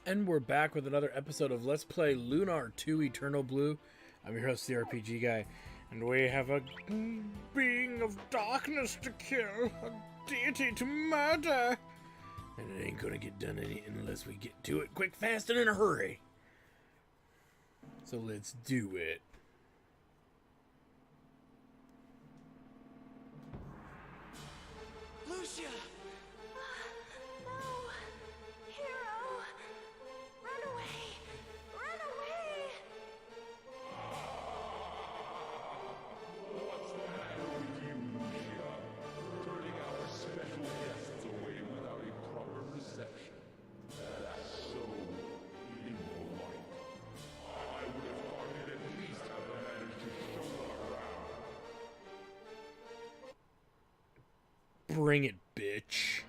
And we're back with another episode of Let's Play Lunar 2 Eternal Blue. I'm your host, the RPG Guy, and we have a being of darkness to kill, a deity to murder. And it ain't gonna get done unless we get to it quick, fast, and in a hurry. So let's do it. Lucia! No! Hero! Run away! Run away! What's the matter with you, Lucia? Turning our special guests away without a proper reception. That's so impolite. I would have thought you'd at least have managed to show her around. Bring it, bitch.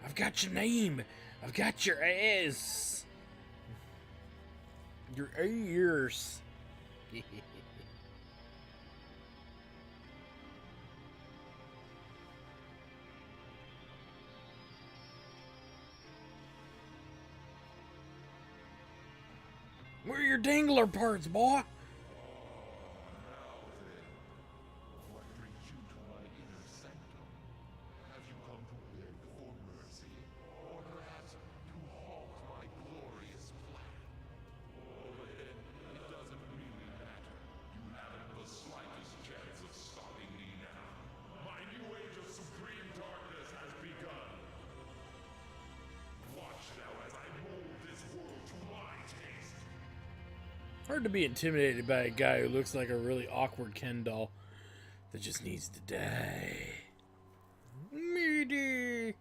I've got your name. I've got your ass. Your ears. Where are your dangler parts, boy? What brings you to my inner sanctum? Have you come to beg for mercy? Or perhaps to halt my glorious plan? Oh, but then it doesn't really matter. You haven't the slightest chance of stopping me now. My new age of supreme darkness has begun. Watch now as I mold this world to my taste. Hard to be intimidated by a guy who looks like a really awkward Ken doll that just needs to die. Meaty.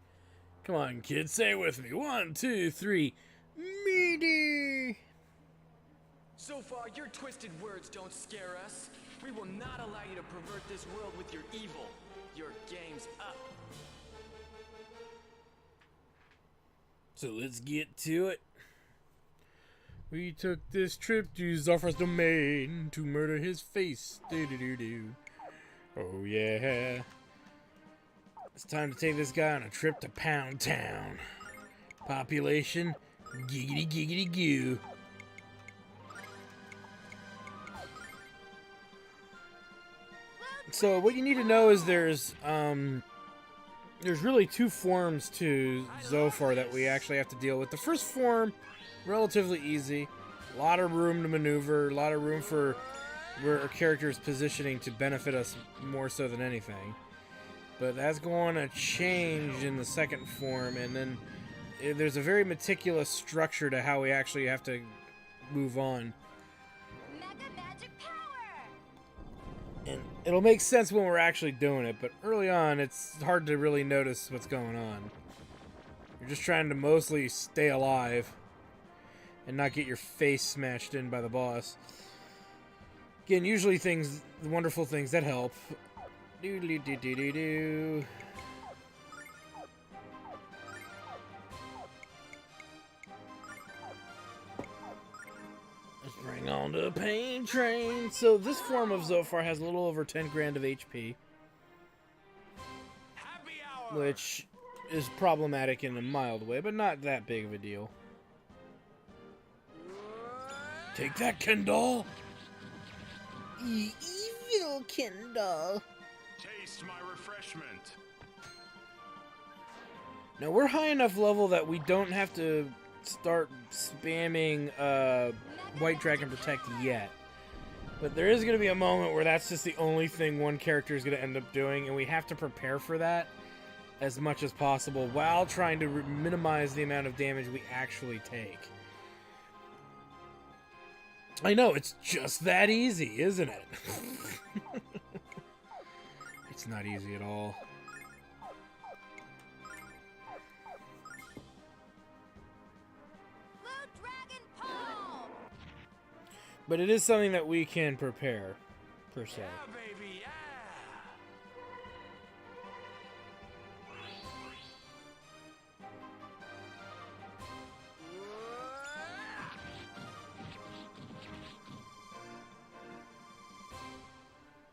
Come on, kids, say it with me. 1, 2, 3. Meaty. Zophar, your twisted words don't scare us. We will not allow you to pervert this world with your evil. Your game's up. So let's get to it. We took this trip to Zophar's domain to murder his face. Do-do-do-do. Oh yeah. It's time to take this guy on a trip to Pound Town. Population, giggity giggity goo. So what you need to know is there's really two forms to Zophar that we actually have to deal with. The first form, relatively easy. A lot of room to maneuver, a lot of room for where our character is positioning to benefit us more so than anything. But that's going to change in the second form, and then there's a very meticulous structure to how we actually have to move on. Mega magic power! And it'll make sense when we're actually doing it, but early on it's hard to really notice what's going on. You're just trying to mostly stay alive and not get your face smashed in by the boss. Again, usually the wonderful things that help. Doo-doo-doo-doo-doo-doo. Let's bring on the pain train. So this form of Zophar has a little over 10 grand of HP, Happy hour! which is problematic in a mild way, but not that big of a deal. Take that, Kendall! You evil Kendall! Taste my refreshment. Now we're high enough level that we don't have to start spamming White Dragon Protect yet. But there is going to be a moment where that's just the only thing one character is going to end up doing, and we have to prepare for that as much as possible while trying to minimize the amount of damage we actually take. I know, it's just that easy, isn't it? It's not easy at all. Blue Dragon Palm! But it is something that we can prepare, per se. Yeah, baby, yeah!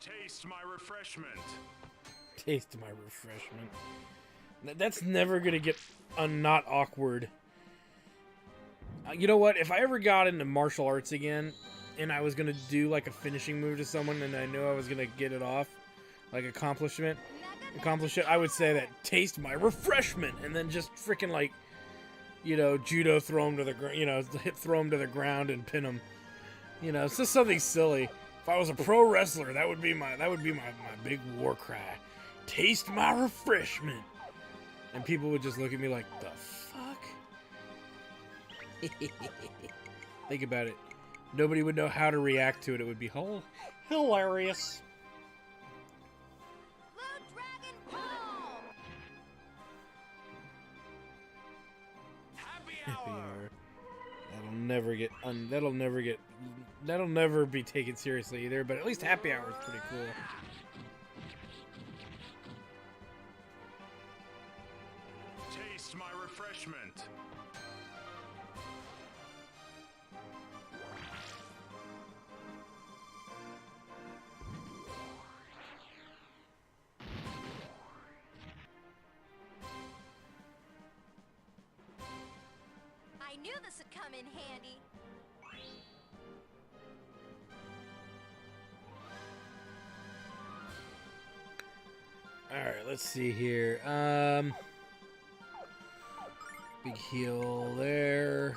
Taste my refreshment. Taste my refreshment. That's never gonna get not awkward. You know what? If I ever got into martial arts again, and I was gonna do like a finishing move to someone, and I knew I was gonna get it off, like accomplish it, I would say that taste my refreshment, and then just freaking like, you know, judo throw him to the ground, you know, throw him to the ground and pin him. You know, it's just something silly. If I was a pro wrestler, that would be my big war cry. Taste my refreshment. And people would just look at me like, the fuck? Think about it. Nobody would know how to react to it. It would be hilarious. Blue Dragon Palm! Happy Happy hour. hour. That'll never be taken seriously either, but at least happy hour is pretty cool. Taste my refreshment. I knew this would come in handy. Alright, let's see here. Big heal there.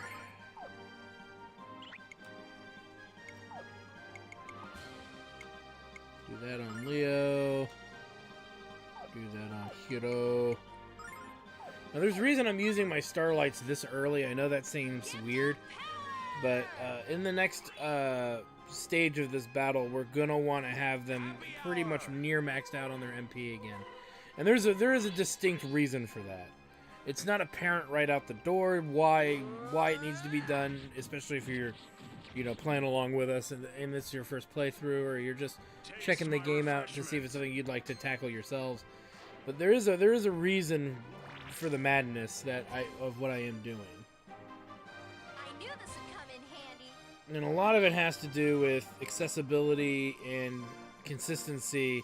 Do that on Leo. Do that on Hiro. Now there's a reason I'm using my starlights this early. I know that seems weird, but in the next stage of this battle, we're gonna want to have them pretty much near maxed out on their MP again. And there is a distinct reason for that. It's not apparent right out the door why it needs to be done, especially if you're, you know, playing along with us and it's your first playthrough, or you're just checking the game out to see if it's something you'd like to tackle yourselves. But there is a reason for the madness of what I am doing. I knew this would come in handy. And a lot of it has to do with accessibility and consistency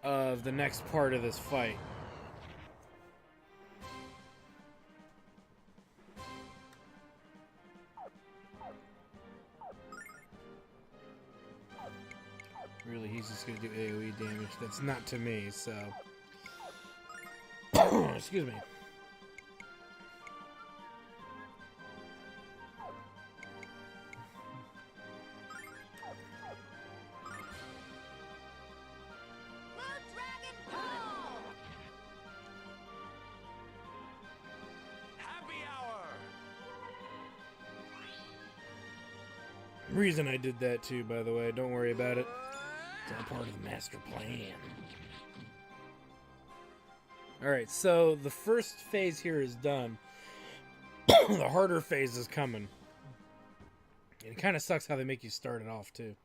of the next part of this fight. Really, he's just going to do AoE damage. That's not to me, so... Excuse me. Blue Dragon Palm! Happy hour. Reason I did that too, by the way. Don't worry about it. It's all part of the master plan. Alright, so the first phase here is done. The harder phase is coming. And it kind of sucks how they make you start it off, too.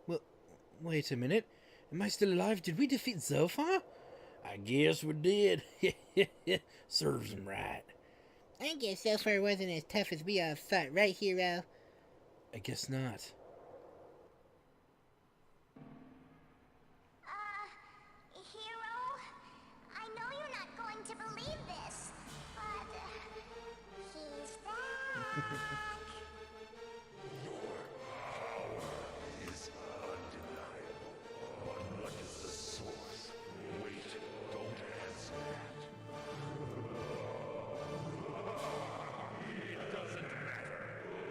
Well, wait a minute. Am I still alive? Did we defeat Zophar? I guess we did. Serves him right. I guess Zophar wasn't as tough as we all thought, right, hero? I guess not. Hero, I know you're not going to believe this, but he's back. Is undeniable. But what is the source? Wait, don't answer that. It doesn't matter.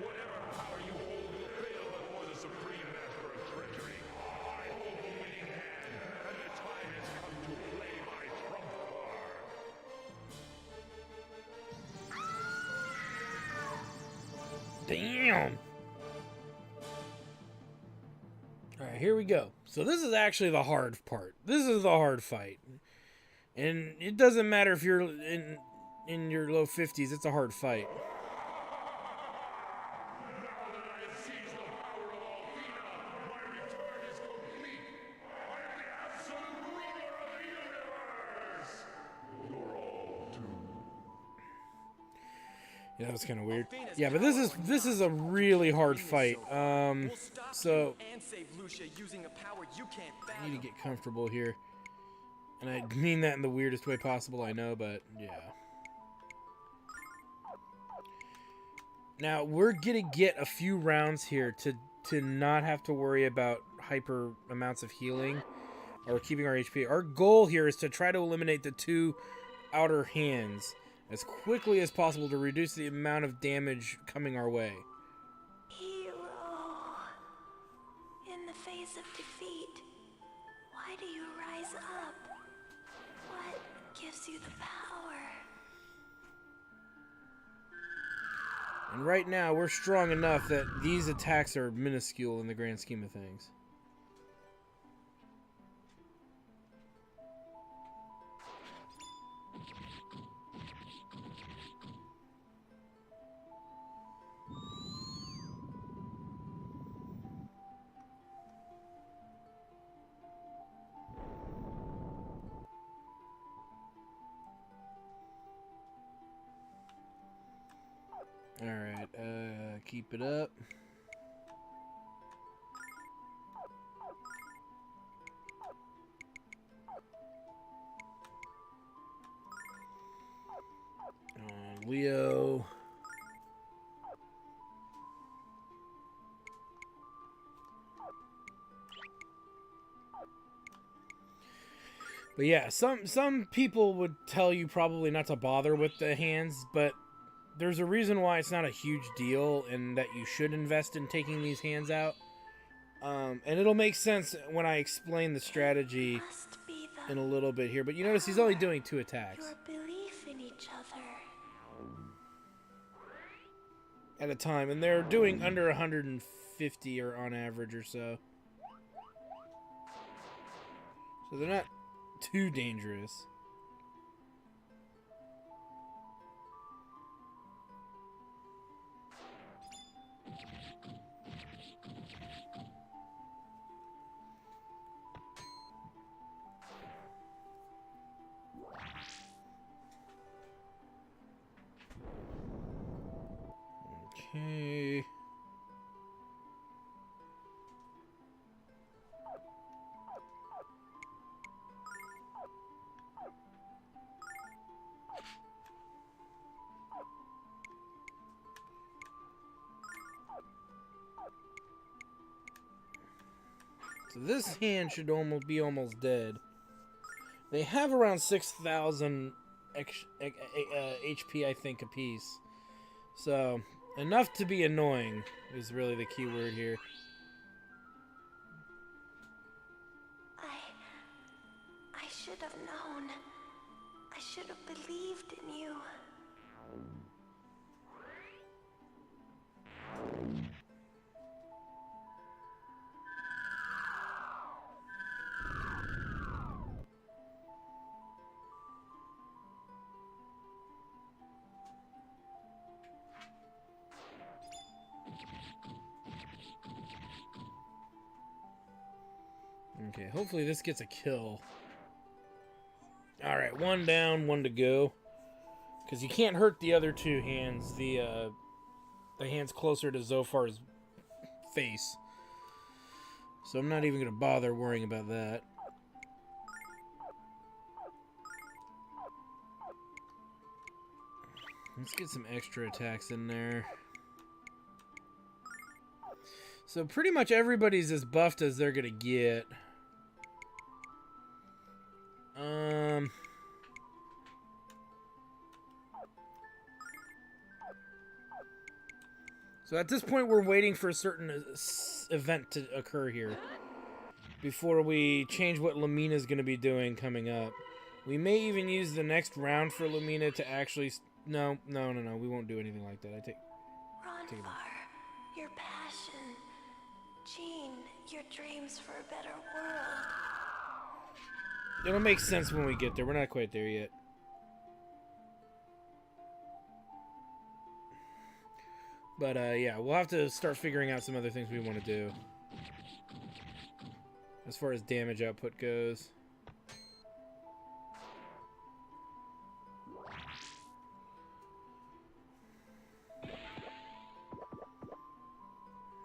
Whatever power you hold will fail before the Supreme Master of Treachery. I hold the winning hand, and the time has come to play my trump card. Damn! Alright, here we go. So this is actually the hard part. This is the hard fight. And it doesn't matter if you're in your low 50s, it's a hard fight. Now that I have seized the power of Althena, my return is complete. I am the absolute ruler of the universe. You're all doomed. Yeah, that was kind of weird. Althena's Yeah, but power this is a really hard fight. We'll stop So you and save Lucia using a power you can't I fathom. need to get comfortable here. And I mean that in the weirdest way possible, I know, but yeah. Now, we're going to get a few rounds here to not have to worry about hyper amounts of healing or keeping our HP. Our goal here is to try to eliminate the 2 outer hands as quickly as possible to reduce the amount of damage coming our way. Hero. In the face of defeat, why do you rise up? What gives you the power? And right now, we're strong enough that these attacks are minuscule in the grand scheme of things. Alright, keep it up. Leo. But yeah, some people would tell you probably not to bother with the hands, but there's a reason why it's not a huge deal and that you should invest in taking these hands out. And it'll make sense when I explain the strategy Must be the in a little bit here. But you notice he's only doing 2 attacks your belief in each other. at a time. And they're doing under 150 or on average or so. So they're not too dangerous. Okay. So this hand should almost be dead. They have around 6,000 HP, I think, apiece. So, enough to be annoying is really the key word here. I should have known. I should have believed in you. Okay, hopefully this gets a kill. Alright, 1 down, 1 to go. Because you can't hurt the other 2 hands. The hand's closer to Zophar's face. So I'm not even going to bother worrying about that. Let's get some extra attacks in there. So pretty much everybody's as buffed as they're going to get. So at this point, we're waiting for a certain event to occur here before we change what Lumina's going to be doing coming up. We may even use the next round for Lumina to actually... No, we won't do anything like that. Ronvar, your passion. Jean, your dreams for a better world. It'll make sense when we get there. We're not quite there yet. But, yeah, we'll have to start figuring out some other things we want to do. As far as damage output goes.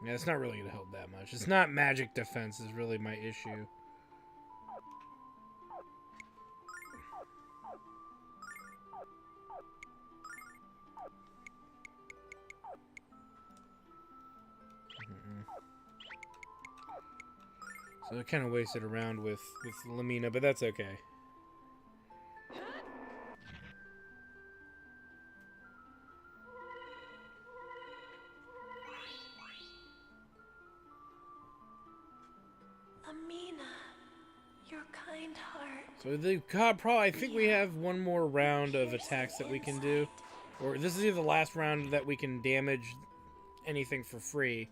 Yeah, it's not really going to help that much. It's not magic defense is really my issue. So I kind of wasted around with Lamina, but that's okay. Amina, your kind heart. So I think we have one more round of attacks that we can do. Or this is either the last round that we can damage anything for free,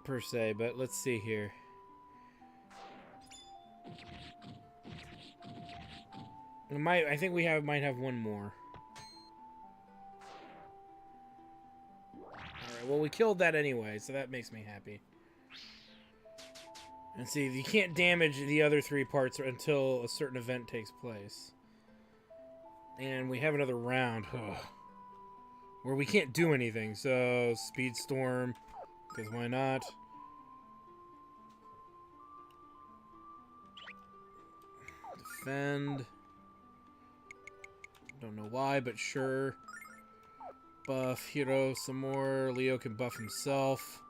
per se, but let's see here. I think we might have one more. Alright, well we killed that anyway, so that makes me happy. And see, you can't damage the other 3 parts until a certain event takes place. And we have another round where we can't do anything, so Speed Storm, because why not? Defend. Don't know why, but sure. Buff Hero some more. Leo can buff himself.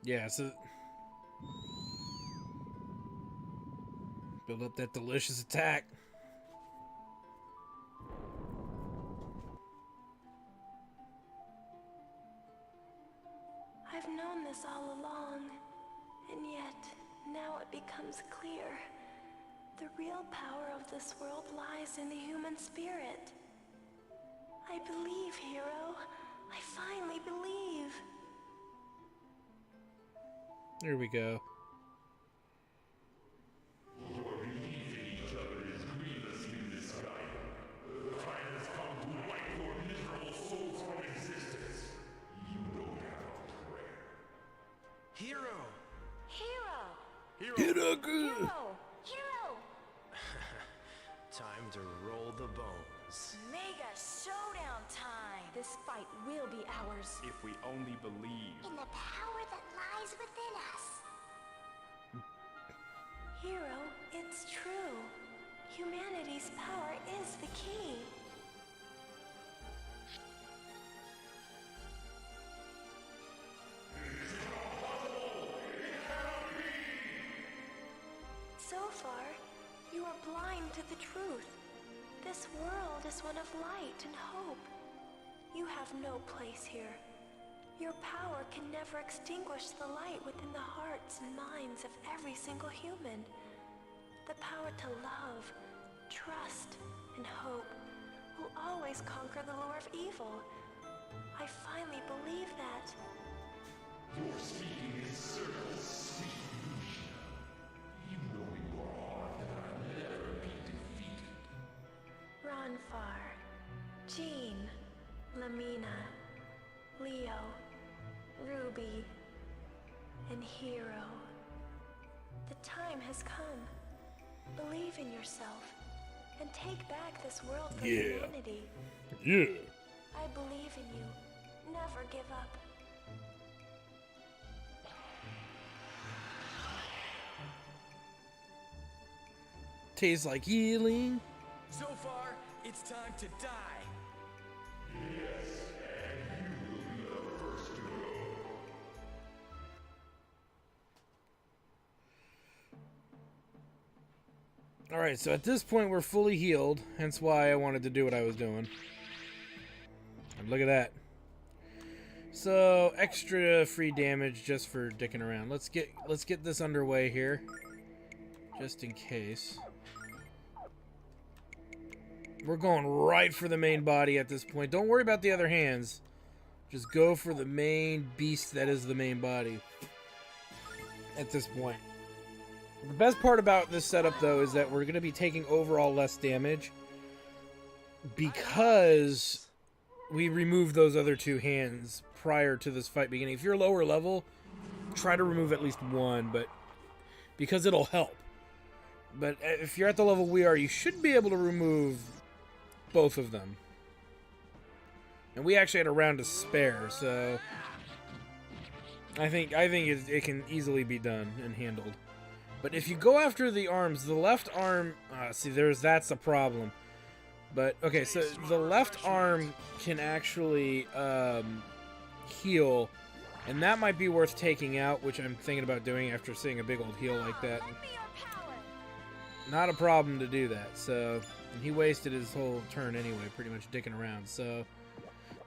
Yeah, so build up that delicious attack. I've known this all along, and yet now it becomes clear. The real power of this world lies in the human spirit. I believe, hero. I finally believe. There we go. Hero! Hero! Hero! Hero! Time to roll the bones. Mega showdown time! This fight will be ours. If we only believe. In the power that lies within us. Hero, it's true. Humanity's power is the key. Zophar, you are blind to the truth. This world is one of light and hope. You have no place here. Your power can never extinguish the light within the hearts and minds of every single human. The power to love, trust, and hope will always conquer the lure of evil. I finally believe that. Your speaking is circles, sweet Lucia. You know in your heart that I'll never be defeated. Ronfar, Jean, Lamina, Leo, Ruby, and Hero. The time has come. Believe in yourself and take back this world for humanity. Yeah. I believe in you. Never give up. Tastes like healing. Zophar, it's time to die. Alright, so at this point we're fully healed, hence why I wanted to do what I was doing. And look at that. So, extra free damage just for dicking around. Let's get this underway here. Just in case. We're going right for the main body at this point. Don't worry about the other hands. Just go for the main beast that is the main body. At this point. The best part about this setup, though, is that we're going to be taking overall less damage because we removed those other 2 hands prior to this fight beginning. If you're lower level, try to remove at least one, but because it'll help. But if you're at the level we are, you should be able to remove both of them. And we actually had a round to spare, so I think it can easily be done and handled. But if you go after the arms, the left arm, see, that's the problem. But okay, so the left arm can actually heal, and that might be worth taking out, which I'm thinking about doing after seeing a big old heal like that. Not a problem to do that. So, and he wasted his whole turn anyway, pretty much dicking around. So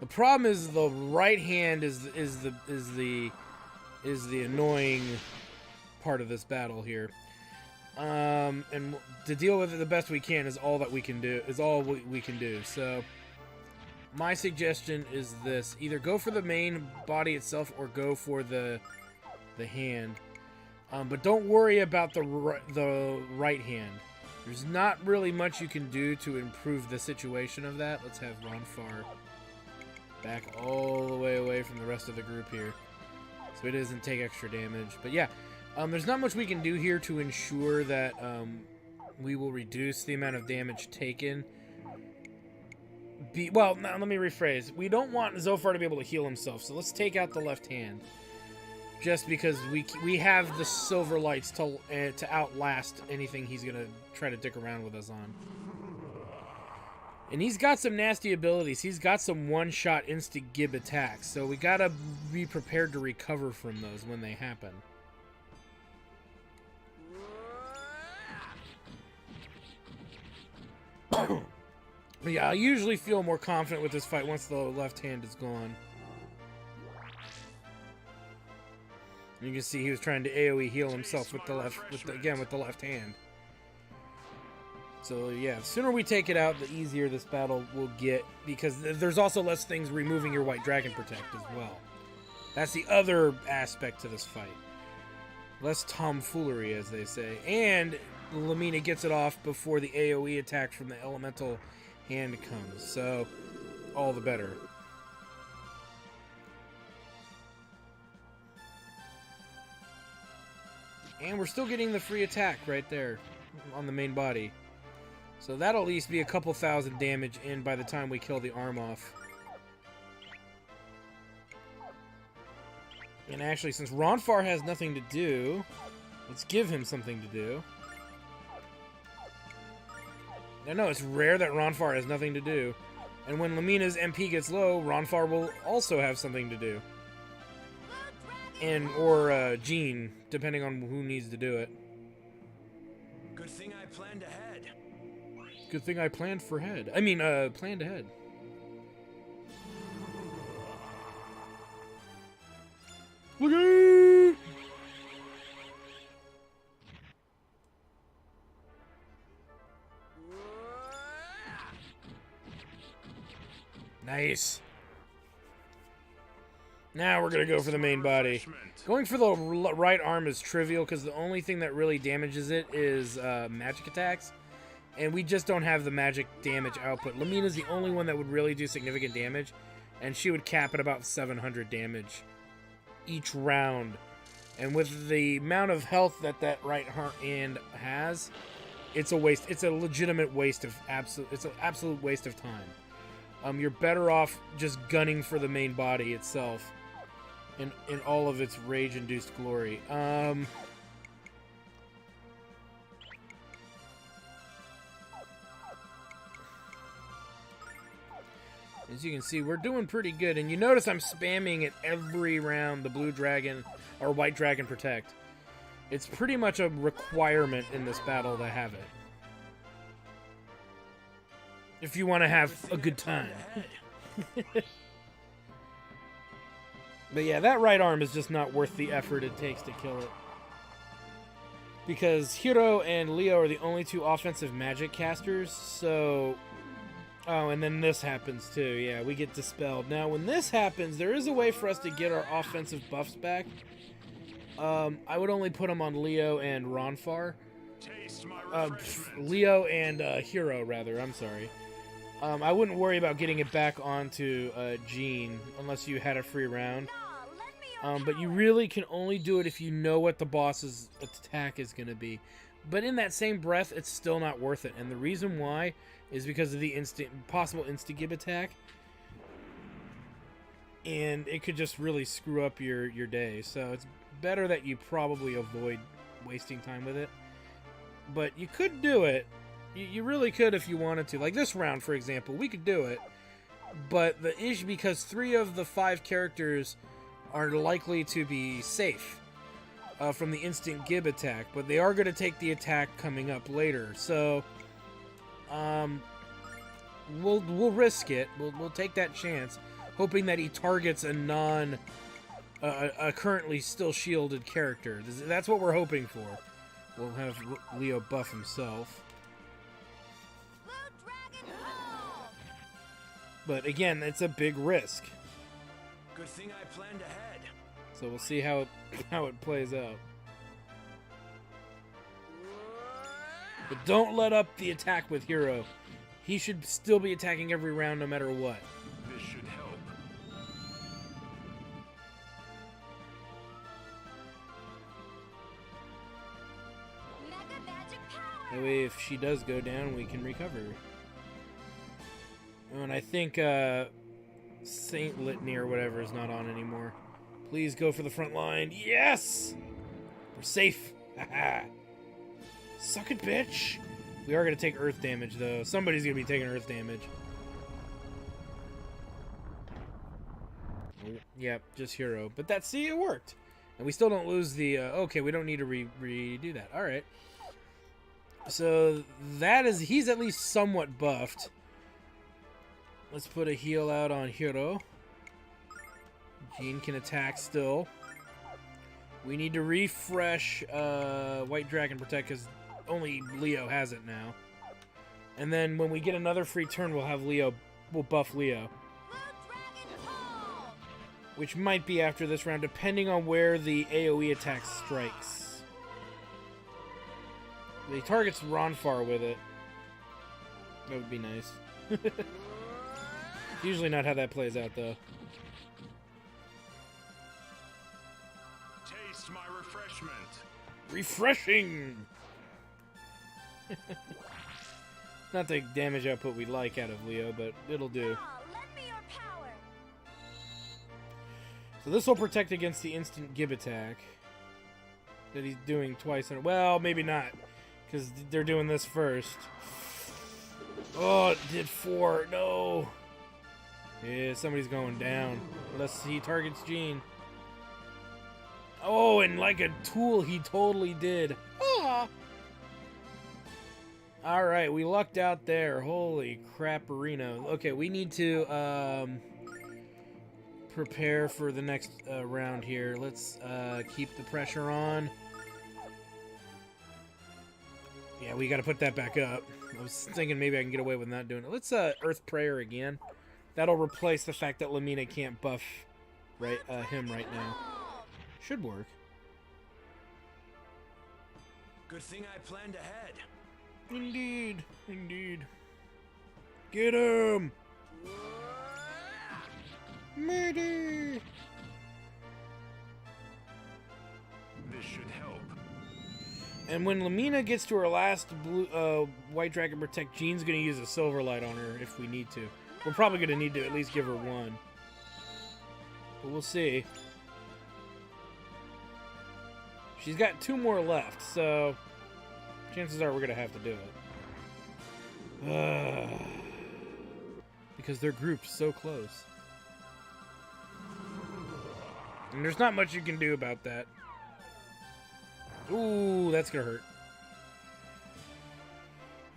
the problem is the right hand is the annoying part of this battle here. And to deal with it the best we can is all we can do. So my suggestion is this: either go for the main body itself or go for the hand. But don't worry about the right hand. There's not really much you can do to improve the situation of that. Let's have Ronfar back all the way away from the rest of the group here, so it doesn't take extra damage. But yeah, there's not much we can do here to ensure that we will reduce the amount of damage taken. Well, now let me rephrase. We don't want Zophar to be able to heal himself, so let's take out the left hand. Just because we have the silver lights to outlast anything he's going to try to dick around with us on. And he's got some nasty abilities. He's got some one-shot insta-gib attacks, so we got to be prepared to recover from those when they happen. Yeah, I usually feel more confident with this fight once the left hand is gone. You can see he was trying to AoE heal himself with the left hand. So yeah, the sooner we take it out, the easier this battle will get, because there's also less things removing your White Dragon Protect as well. That's the other aspect to this fight. Less tomfoolery, as they say. And Lamina gets it off before the AoE attack from the elemental hand comes. So, all the better. And we're still getting the free attack right there on the main body. So that'll at least be a couple thousand damage in by the time we kill the arm off. And actually, since Ronfar has nothing to do, let's give him something to do. I know, it's rare that Ronfar has nothing to do. And when Lamina's MP gets low, Ronfar will also have something to do. Or Jean, depending on who needs to do it. Good thing I planned ahead. Good thing I planned ahead. Planned ahead. Look at it! Nice. Now we're going to go for the main body. Going for the right arm is trivial because the only thing that really damages it is magic attacks. And we just don't have the magic damage output. Lamina's the only one that would really do significant damage. And she would cap at about 700 damage each round. And with the amount of health that right hand has, it's a waste. It's a legitimate waste of it's an absolute waste of time. You're better off just gunning for the main body itself. In all of its rage-induced glory. As you can see, we're doing pretty good. And you notice I'm spamming it every round, the blue dragon, or white dragon protect. It's pretty much a requirement in this battle to have it. If you want to have a good time. But yeah, that right arm is just not worth the effort it takes to kill it. Because Hiro and Leo are the only two offensive magic casters, so... Oh, and then this happens too. Yeah, we get dispelled. Now, when this happens, there is a way for us to get our offensive buffs back. I would only put them on Leo and Ronfar. Leo and Hiro, rather. I'm sorry. I wouldn't worry about getting it back onto Jean unless you had a free round. But you really can only do it if you know what the boss's attack is going to be. But in that same breath, it's still not worth it. And the reason why is because of the possible insta-gib attack. and it could just really screw up your day. So it's better that you probably avoid wasting time with it. But you could do it. You really could if you wanted to. Like this round, for example, we could do it. But the issue, because 3 of the 5 characters are likely to be safe from the instant Gib attack, but they are going to take the attack coming up later. So we'll risk it. We'll take that chance, hoping that he targets a currently still shielded character. That's what we're hoping for. We'll have Leo buff himself. But again, it's a big risk. Good thing I planned ahead. So we'll see how it plays out. But don't let up the attack with Hero. He should still be attacking every round no matter what. This should help. That way, if she does go down, we can recover. Oh, and I think Saint Litany or whatever is not on anymore. Please go for the front line. Yes! We're safe. Haha. Suck it, bitch. We are going to take earth damage, though. Somebody's going to be taking earth damage. Yep, just Hero. But see, it worked. And we still don't lose the... okay, we don't need to redo that. Alright. So, he's at least somewhat buffed. Let's put a heal out on Hero. Jean can attack still. We need to refresh White Dragon Protect because only Leo has it now. And then when we get another free turn, we'll buff Leo. Which might be after this round, depending on where the AoE attack strikes. He targets Ronfar with it. That would be nice. Usually not how that plays out, though. Taste my refreshment. Refreshing! Not the damage output we like out of Leo, but it'll do. So this will protect against the instant Gib attack that he's doing twice in a... Well, maybe not, because they're doing this first. Oh, it did 4. No! Yeah, somebody's going down. Unless he targets Jean. Oh, and like a tool, he totally did. Ah! Alright, we lucked out there. Holy crap-arino. Okay, we need to prepare for the next round here. Let's keep the pressure on. Yeah, we gotta put that back up. I was thinking maybe I can get away with not doing it. Let's Earth Prayer again. That'll replace the fact that Lamina can't buff him right now. Should work. Good thing I planned ahead. Indeed, indeed. Get him! Murder! This should help. And when Lamina gets to her last White Dragon Protect, Jean's gonna use a Silverlight on her if we need to. We're probably gonna need to at least give her 1. But we'll see. She's got 2 more left, so chances are we're gonna have to do it. Because they're grouped so close. And there's not much you can do about that. Ooh, that's gonna hurt.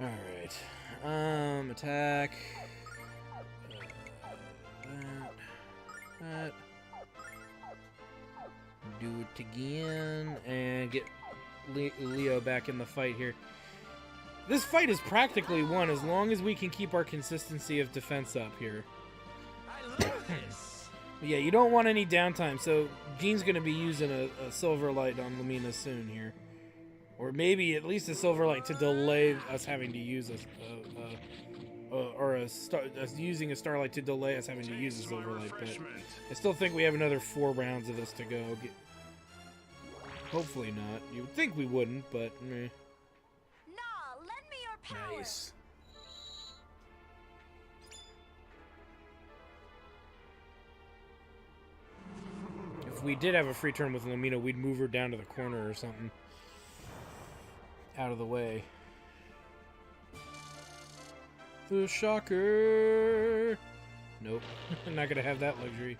Alright. Attack. That. Do it again. And get Leo back in the fight here. This fight is practically won as long as we can keep our consistency of defense up here. I love this. Yeah, you don't want any downtime, so Jean's going to be using a Silver Light on Lamina soon here. Or maybe at least a Silver Light to delay us having to use using a Starlight to delay us having to use a Silver Light. But I still think we have another 4 rounds of this to go. Hopefully not. You would think we wouldn't, but meh. Nah, lend me your power. Nice. if we did have a free turn with Lumina, we'd move her down to the corner or something. Out of the way. The shocker! Nope. I'm not gonna have that luxury.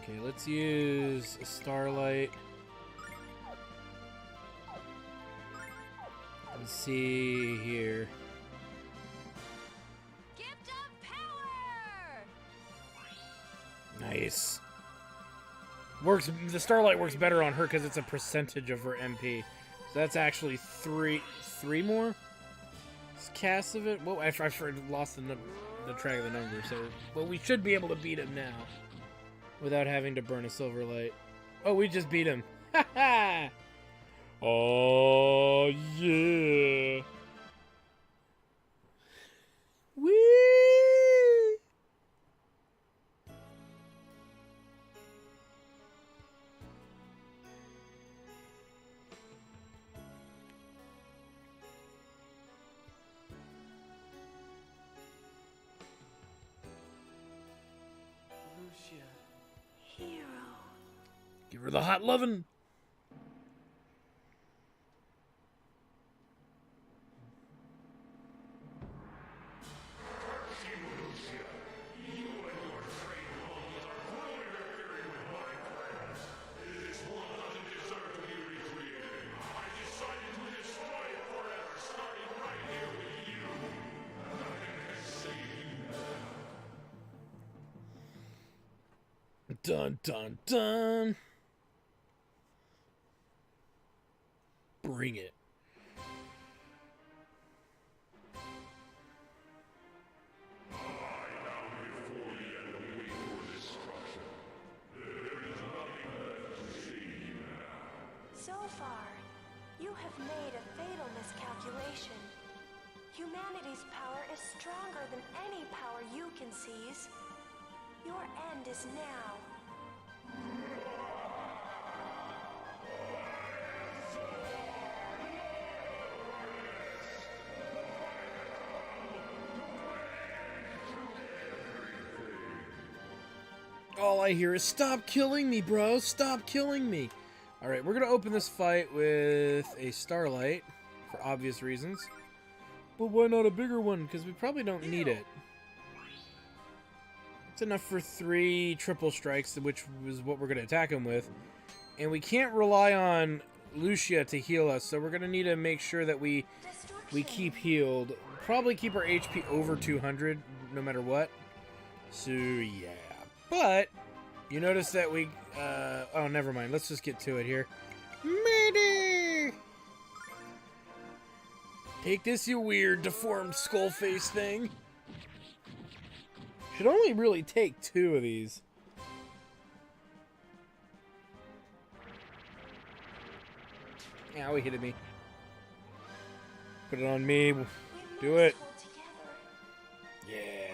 Okay, let's use a Starlight. Let's see here. Gift of power! Nice. Works. The Starlight works better on her because it's a percentage of her MP. So that's actually three more casts of it. Well, I lost the track of the number. So, well, we should be able to beat him now without having to burn a silver light. Oh, we just beat him. Ha ha! Oh yeah! Whee! Lucia. Hero. Give her the hot lovin'. Dun dun dun. Bring it. Zophar, you have made a fatal miscalculation. Humanity's power is stronger than any power you can seize. Your end is now. All I hear is, stop killing me, bro. Stop killing me. Alright, we're going to open this fight with a Starlight, for obvious reasons. But why not a bigger one? Because we probably don't need it. It's enough for 3 triple strikes, which is what we're going to attack him with. And we can't rely on Lucia to heal us, so we're going to need to make sure that we keep healed. Probably keep our HP over 200, no matter what. So, yeah. But, you notice that we... oh, never mind. Let's just get to it here. Murder! Take this, you weird, deformed skull face thing. Should only really take 2 of these. Ow, he hit me. Put it on me. Do it. Yeah.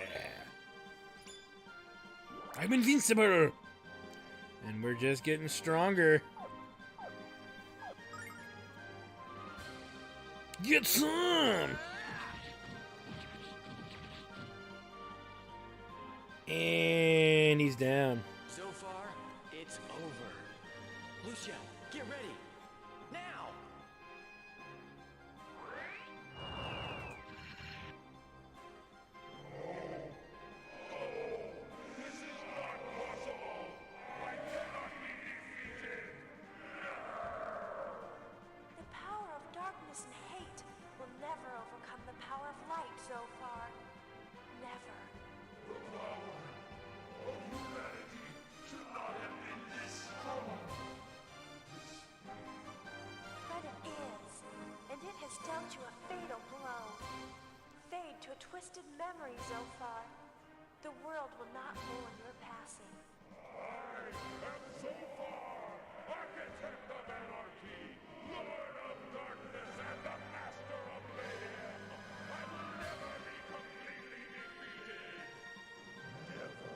I'm invincible. And we're just getting stronger. Get some! And he's down. Zophar, it's over. Lucia, get ready. Now! The power of darkness and hate will never overcome the power of light, Zophar. Never. But it is, and it has dealt you a fatal blow. Fade to a twisted memory, Zophar. The world will not mourn your passing. Architect of anarchy, Lord of darkness, and the master of mayhem. I will never be completely defeated. Never.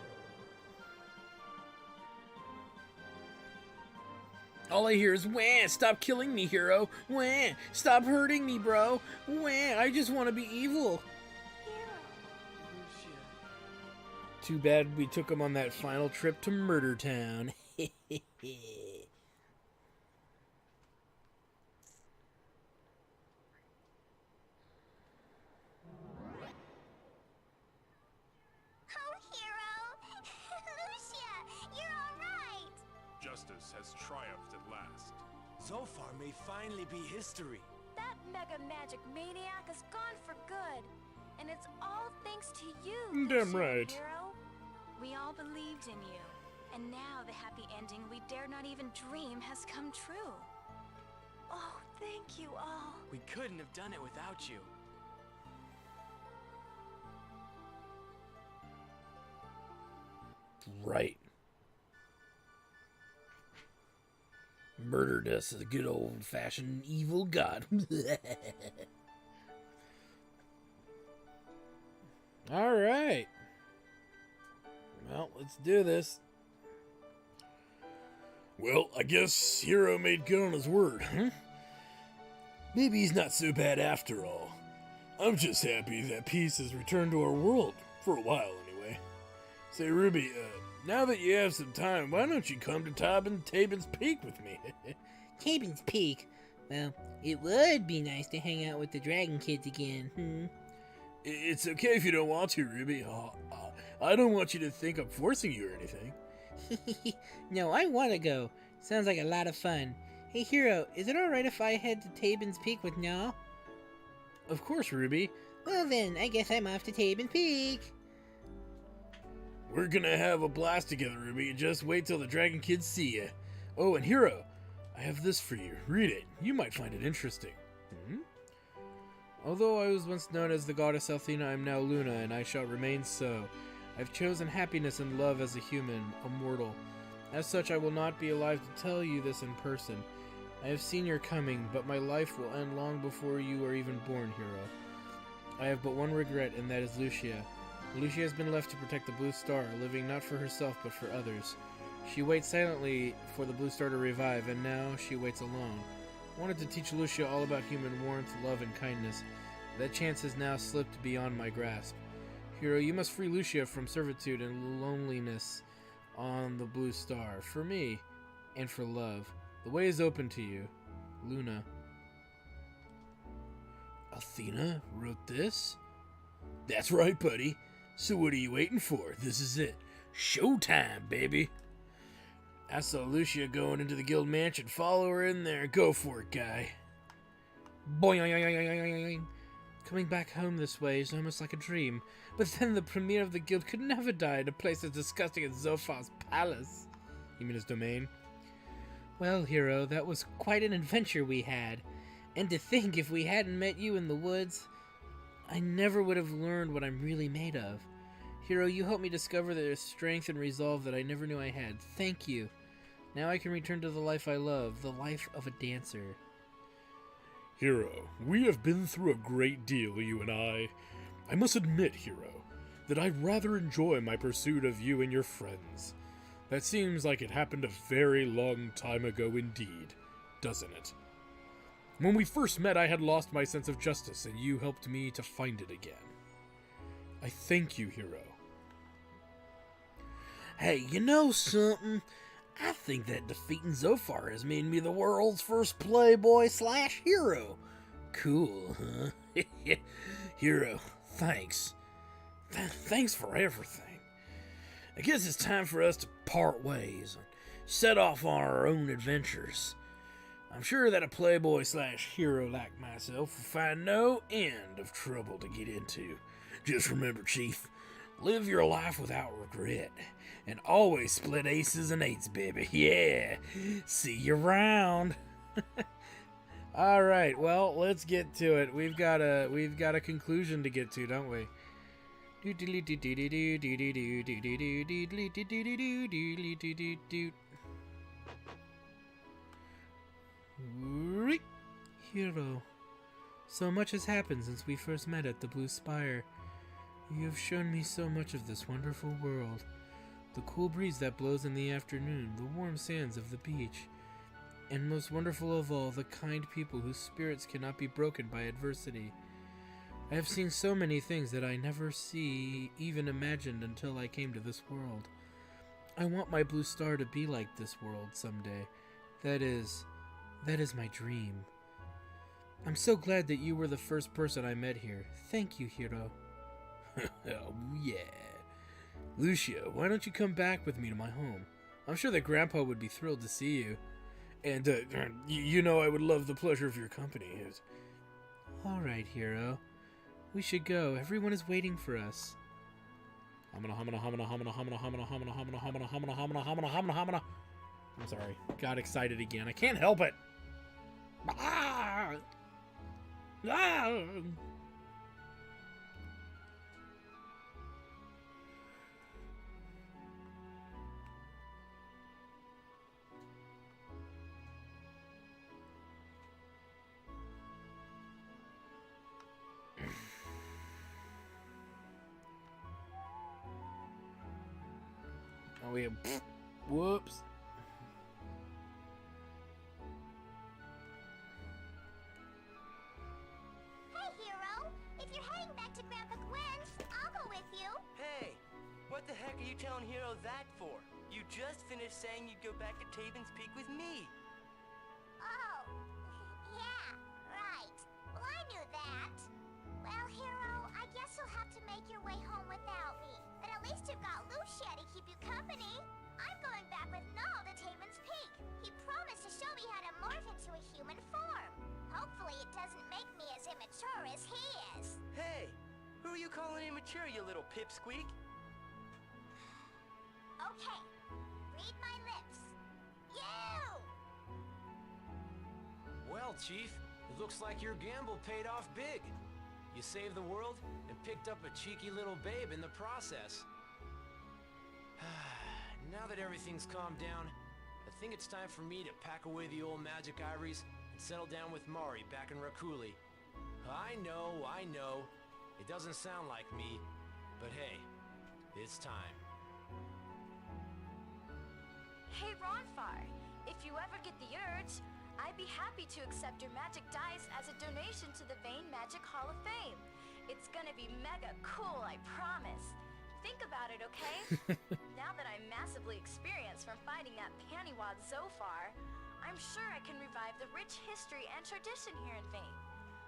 All I hear is, wah, stop killing me, hero. Wah, stop hurting me, bro. Wah, I just want to be evil. Lucia. Too bad we took him on that final trip to Murder Town. Oh, hero! Lucia, you're all right! Justice has triumphed at last. Zophar may finally be history. That mega magic maniac is gone for good. And it's all thanks to you, Damn Lucia, right. hero. We all believed in you. And now the happy ending we dare not even dream has come true. Oh, thank you all. We couldn't have done it without you. Right. Murdered us as a good old-fashioned evil god. All right. Well, let's do this. Well, I guess Hero made good on his word, huh? Maybe he's not so bad after all. I'm just happy that peace has returned to our world, for a while anyway. Say, Ruby, now that you have some time, why don't you come to Tabin's Peak with me? Tabin's Peak. Well, it would be nice to hang out with the Dragon Kids again. It's okay if you don't want to, Ruby. I don't want you to think I'm forcing you or anything. No, I want to go. Sounds like a lot of fun. Hey, Hero, is it alright if I head to Tabin's Peak with Nyah? Of course, Ruby. Well then, I guess I'm off to Tabin's Peak. We're gonna have a blast together, Ruby. Just wait till the Dragon Kids see ya. Oh, and Hero, I have this for you. Read it. You might find it interesting. Although I was once known as the goddess Athena, I am now Luna, and I shall remain so. I've chosen happiness and love as a human, a mortal. As such, I will not be alive to tell you this in person. I have seen your coming, but my life will end long before you are even born, Hero. I have but one regret, and that is Lucia. Lucia has been left to protect the Blue Star, living not for herself but for others. She waits silently for the Blue Star to revive, and now she waits alone. I wanted to teach Lucia all about human warmth, love, and kindness. That chance has now slipped beyond my grasp. Hero, you must free Lucia from servitude and loneliness on the Blue Star, for me, and for love. The way is open to you. Luna. Athena wrote this? That's right, buddy. So what are you waiting for? This is it. Showtime, baby. I saw Lucia going into the guild mansion. Follow her in there. Go for it, guy. Boing. Coming back home this way is almost like a dream. But then the premier of the guild could never die in a place as disgusting as Zophar's palace. You mean his domain? Well, Hero, that was quite an adventure we had. And to think if we hadn't met you in the woods, I never would have learned what I'm really made of. Hero, you helped me discover the strength and resolve that I never knew I had. Thank you. Now I can return to the life I love, the life of a dancer. Hero, we have been through a great deal, you and I. I must admit, Hero, that I rather enjoy my pursuit of you and your friends. That seems like it happened a very long time ago indeed, doesn't it? When we first met, I had lost my sense of justice, and you helped me to find it again. I thank you, Hero. Hey, you know something? I think that defeating Zophar has made me the world's first playboy/hero. Cool, huh? Hero, thanks. Thanks for everything. I guess it's time for us to part ways and set off on our own adventures. I'm sure that a playboy/hero like myself will find no end of trouble to get into. Just remember, Chief, live your life without regret. And always split aces and eights, baby. Yeah. See you around. All right. Well, let's get to it. We've got a conclusion to get to, don't we? Hero, so much has happened since we first met at the Blue Spire. You have shown me so much of this wonderful world. The cool breeze that blows in the afternoon, the warm sands of the beach. and most wonderful of all, the kind people whose spirits cannot be broken by adversity. I have seen so many things that I never even imagined until I came to this world. I want my blue star to be like this world someday. That is my dream. I'm so glad that you were the first person I met here. Thank you, Hiro. Oh, yeah. Lucia, why don't you come back with me to my home? I'm sure that Grandpa would be thrilled to see you. And, you know I would love the pleasure of your company. All right, Hiro. We should go. Everyone is waiting for us. I'm sorry. Got excited again. I can't help it. Ah! Ah! Oh, we have... Whoops. Hey, Hero! If you're heading back to Grandpa Gwen's, I'll go with you. Hey! What the heck are you telling Hero that for? You just finished saying you'd go back to Taven's Peak with me. Oh, yeah, right. Well, I knew that. Well, Hero, I guess you'll have to make your way home without me. But at least you've got Lucia to keep you company. I'm going back with Null to Taven's Peak. He promised to show me how to morph into a human form. Hopefully it doesn't make me as immature as he is. Hey! Who are you calling immature, you little pipsqueak? Okay, read my lips. You! Well, Chief, it looks like your gamble paid off big. You saved the world and picked up a cheeky little babe in the process. Now that everything's calmed down, I think it's time for me to pack away the old magic ivories and settle down with Mari back in Rakuli. I know. It doesn't sound like me, but hey, it's time. Hey, Ronfar, if you ever get the urge, I'd be happy to accept your magic dice as a donation to the Vane Magic Hall of Fame. It's gonna be mega cool, I promise. Think about it, okay? Now that I'm massively experienced from fighting that pannywad Zophar, I'm sure I can revive the rich history and tradition here in Vane.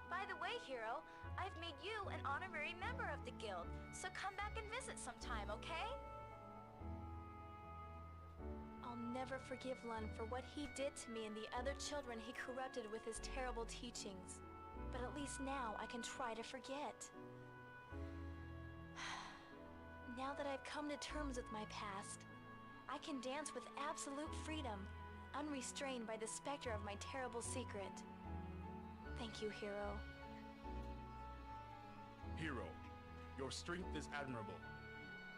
By the way, Hero, I've made you an honorary member of the guild, so come back and visit sometime, okay? I'll never forgive Lun for what he did to me and the other children he corrupted with his terrible teachings. But at least now I can try to forget. Now that I've come to terms with my past, I can dance with absolute freedom, unrestrained by the specter of my terrible secret. Thank you, Hero. Hero, your strength is admirable.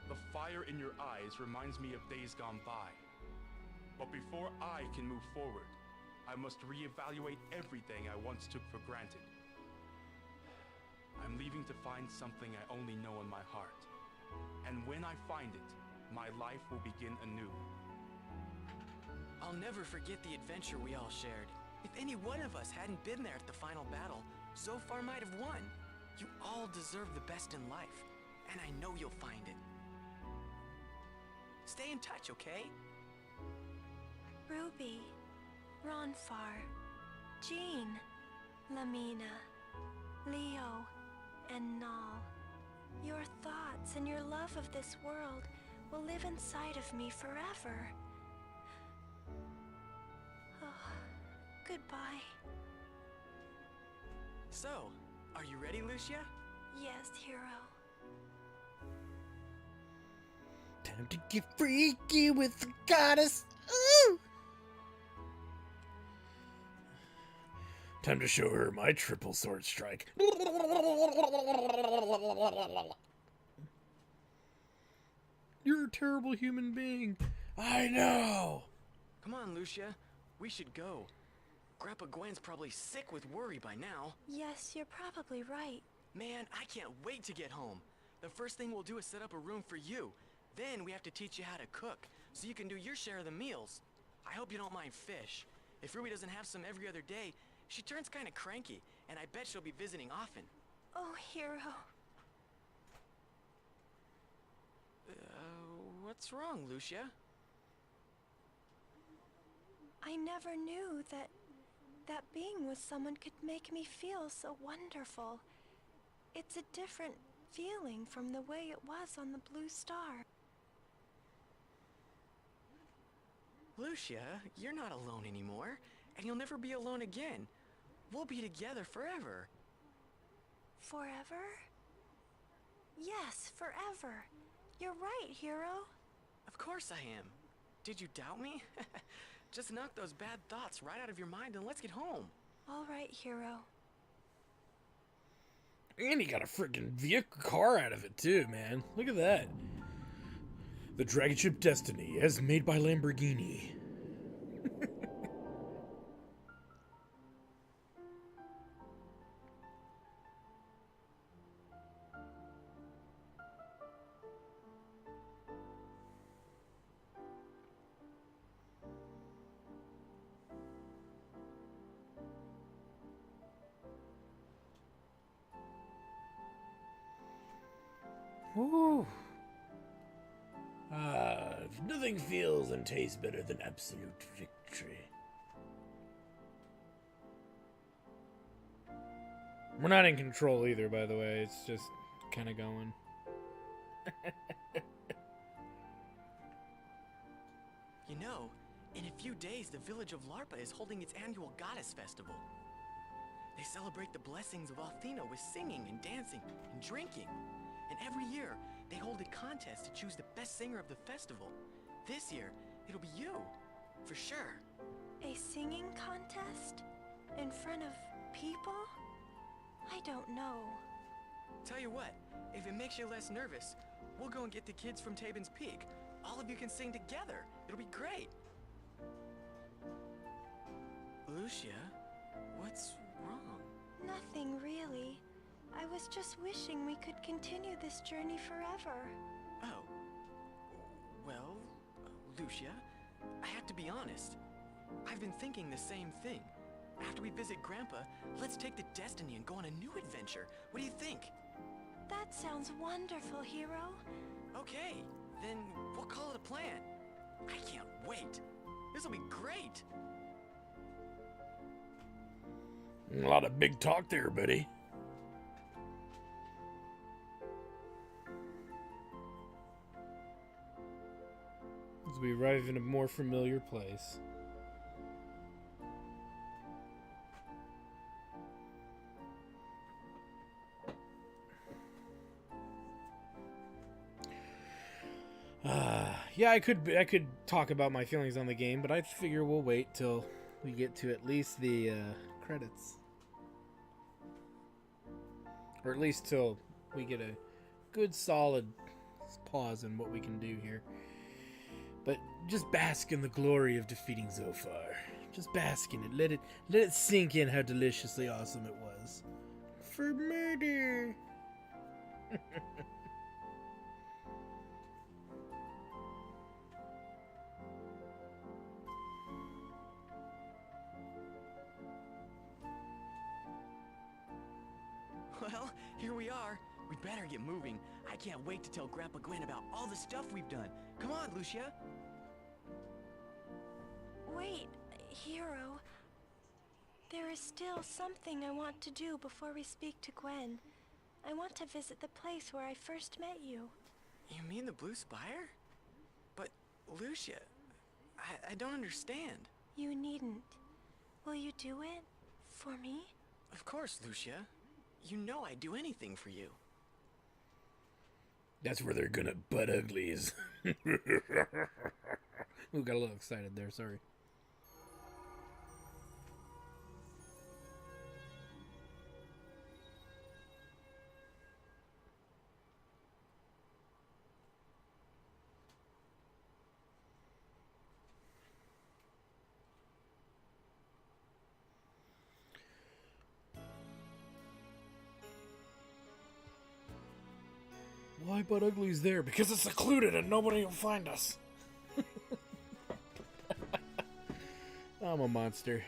The fire in your eyes reminds me of days gone by. But before I can move forward, I must reevaluate everything I once took for granted. I'm leaving to find something I only know in my heart. And when I find it, my life will begin anew. I'll never forget the adventure we all shared. If any one of us hadn't been there at the final battle, Zophar might have won. You all deserve the best in life, and I know you'll find it. Stay in touch, okay? Ruby, Ronfar, Jean, Lamina, Leo, and Null. Your thoughts and your love of this world will live inside of me forever. Oh, goodbye. So, are you ready, Lucia? Yes, Hero. Time to get freaky with the goddess. Ooh! Time to show her my triple sword strike. You're a terrible human being. I know. Come on, Lucia. We should go. Grandpa Gwen's probably sick with worry by now. Yes, you're probably right. Man, I can't wait to get home. The first thing we'll do is set up a room for you. Then we have to teach you how to cook, so you can do your share of the meals. I hope you don't mind fish. If Ruby doesn't have some every other day, she turns kind of cranky, and I bet she'll be visiting often. Oh, Hero. What's wrong, Lucia? I never knew that being with someone could make me feel so wonderful. It's a different feeling from the way it was on the Blue Star. Lucia, you're not alone anymore, and you'll never be alone again. We'll be together forever. Forever? Yes, forever. You're right, Hero. Of course I am. Did you doubt me? Just knock those bad thoughts right out of your mind and let's get home. All right, Hero. And he got a freaking vehicle car out of it too, man. Look at that. The Dragon Ship Destiny, as made by Lamborghini. Woo. Nothing feels and tastes better than absolute victory. We're not in control either, by the way. It's just kind of going. You know, in a few days, the village of Larpa is holding its annual goddess festival. They celebrate the blessings of Athena with singing and dancing and drinking. And every year, they hold a contest to choose the best singer of the festival. This year, it'll be you, for sure. A singing contest? In front of people? I don't know. Tell you what, if it makes you less nervous, we'll go and get the kids from Tabin's Peak. All of you can sing together. It'll be great. Lucia, what's wrong? Nothing really. I was just wishing we could continue this journey forever. Oh. Well, Lucia, I have to be honest. I've been thinking the same thing. After we visit Grandpa, let's take the Destiny and go on a new adventure. What do you think? That sounds wonderful, Hero. Okay, then we'll call it a plan. I can't wait. This'll be great. A lot of big talk there, buddy. As we arrive in a more familiar place. Yeah, I could talk about my feelings on the game, but I figure we'll wait till we get to at least the credits. Or at least till we get a good solid pause in what we can do here. But just bask in the glory of defeating Zophar. Just bask in it. Let it sink in how deliciously awesome it was. For murder. Well, here we are. We better get moving. I can't wait to tell Grandpa Gwen about all the stuff we've done. Come on, Lucia. Wait, Hero. There is still something I want to do before we speak to Gwen. I want to visit the place where I first met you. You mean the Blue Spire? But, Lucia, I don't understand. You needn't. Will you do it? For me? Of course, Lucia. You know I'd do anything for you. That's where they're gonna butt uglies. Ooh, got a little excited there, sorry. Why butt uglies there? Because it's secluded and nobody will find us. I'm a monster.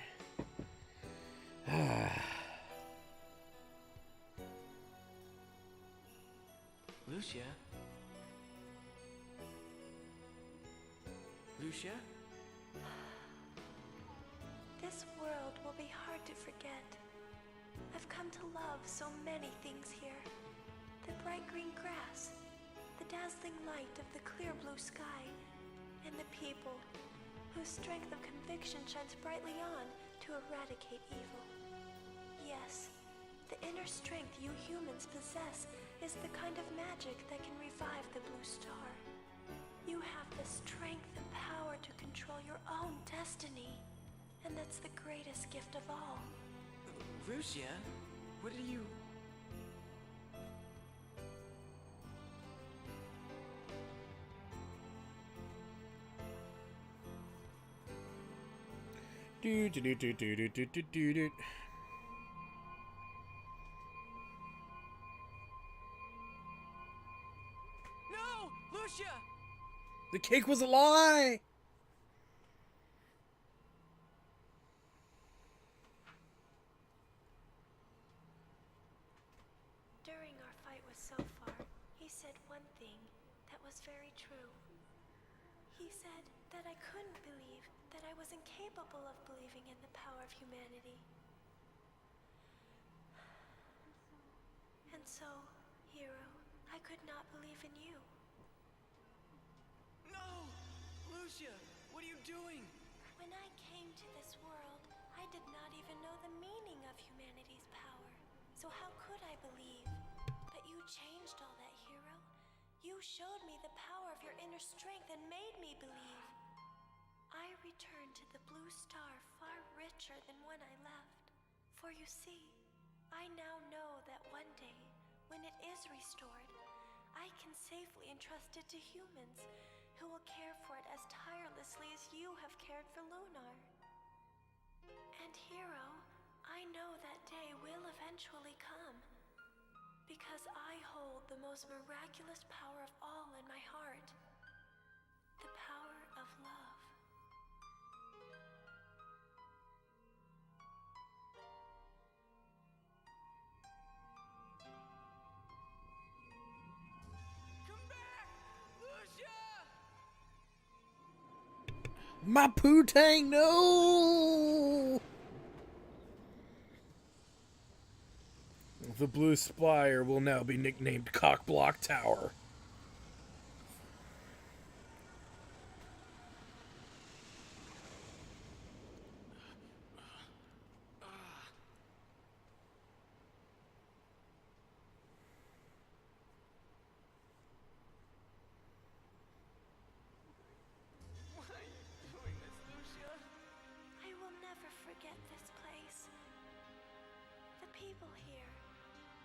Lucia? Lucia? This world will be hard to forget. I've come to love so many things here. The bright green grass, the dazzling light of the clear blue sky, and the people whose strength of conviction shines brightly on to eradicate evil. Yes, the inner strength you humans possess is the kind of magic that can revive the blue star. You have the strength and power to control your own destiny, and that's the greatest gift of all. Lucia? What are you... Do do do do do do do do do do. No! Lucia! The cake was a lie! During our fight with Zophar, he said one thing that was very true. He said that I couldn't believe, that I was incapable of believing in the power of humanity. And so, hero, I could not believe in you. No! Lucia, what are you doing? When I came to this world, I did not even know the meaning of humanity's power. So how could I believe? But you changed all that, hero. You showed me the power of your inner strength and made me believe. I returned to the blue star far richer than when I left. For you see, I now know that one day, when it is restored, I can safely entrust it to humans who will care for it as tirelessly as you have cared for Lunar. And hero, I know that day will eventually come, because I hold the most miraculous power of all in my heart, the power of love. Come back! Lucia! My poo-tang, no! The blue spire will now be nicknamed Cockblock Tower. Why are you doing this, Lucia? I will never forget this place. The people here,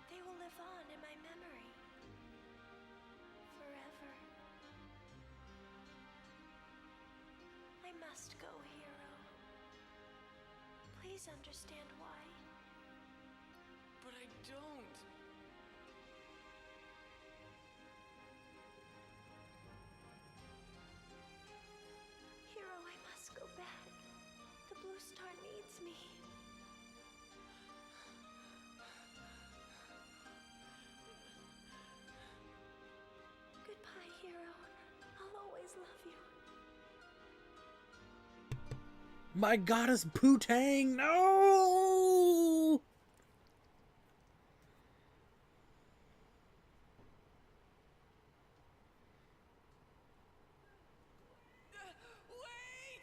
they will live on in my memory. Forever. I must go, hero. Please understand why. But I don't. Hero, I must go back. The blue star needs me. Goodbye, hero. I'll always love you. My goddess poo-tang, no! Wait!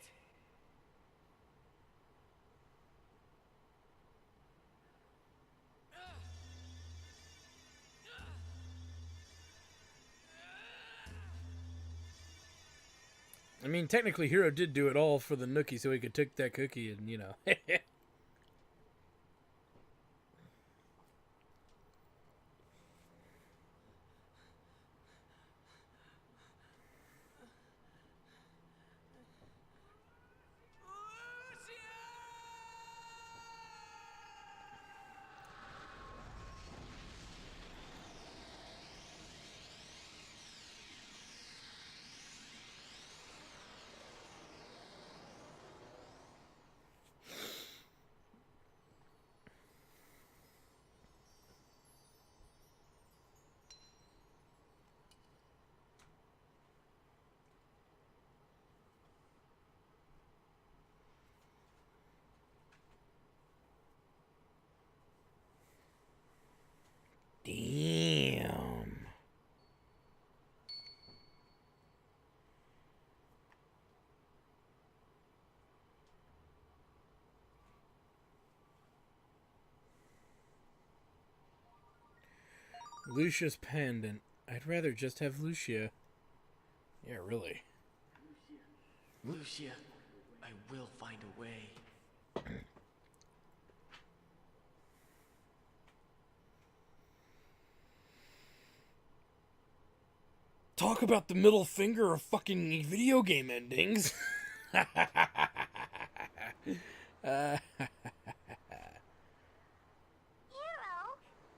I mean, technically, Hero did do it all for the Nookie so he could take that cookie and, you know. Lucia's pendant. I'd rather just have Lucia. Yeah, really. Lucia, I will find a way. Talk about the middle finger of fucking video game endings. Hero, where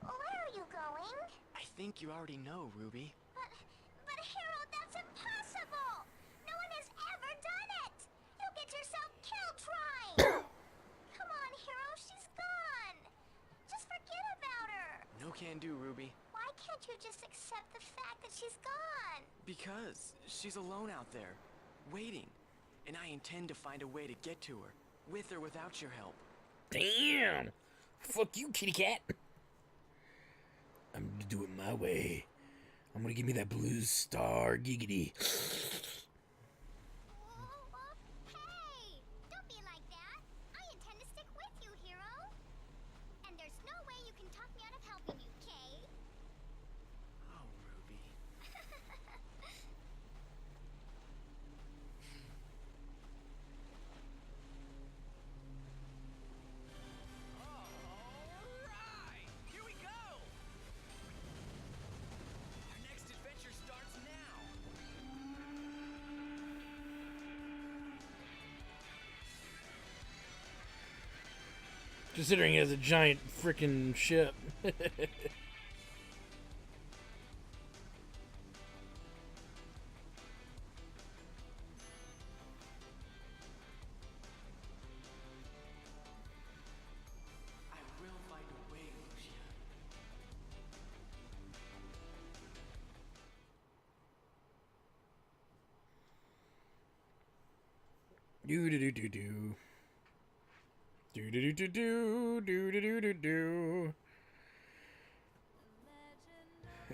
are you going? I think you already know, Ruby. But Hero, that's impossible! No one has ever done it! You'll get yourself killed trying! Come on, Hero, she's gone! Just forget about her! No can do, Ruby. Why can't you just accept the fact that she's gone? Because she's alone out there, waiting. And I intend to find a way to get to her, with or without your help. Damn! Fuck you, kitty cat! I'm gonna do it my way. I'm gonna give me that blue star giggity. Hey! Don't be like that! I intend to stick with you, Hero! And there's no way you can talk me out of helping you, Kay? Oh, Ruby. Alright! Here we go! Our next adventure starts now! Considering it has a giant freaking ship. I will find a way, Lucia. Do do do do do. Do do do do do do do do do.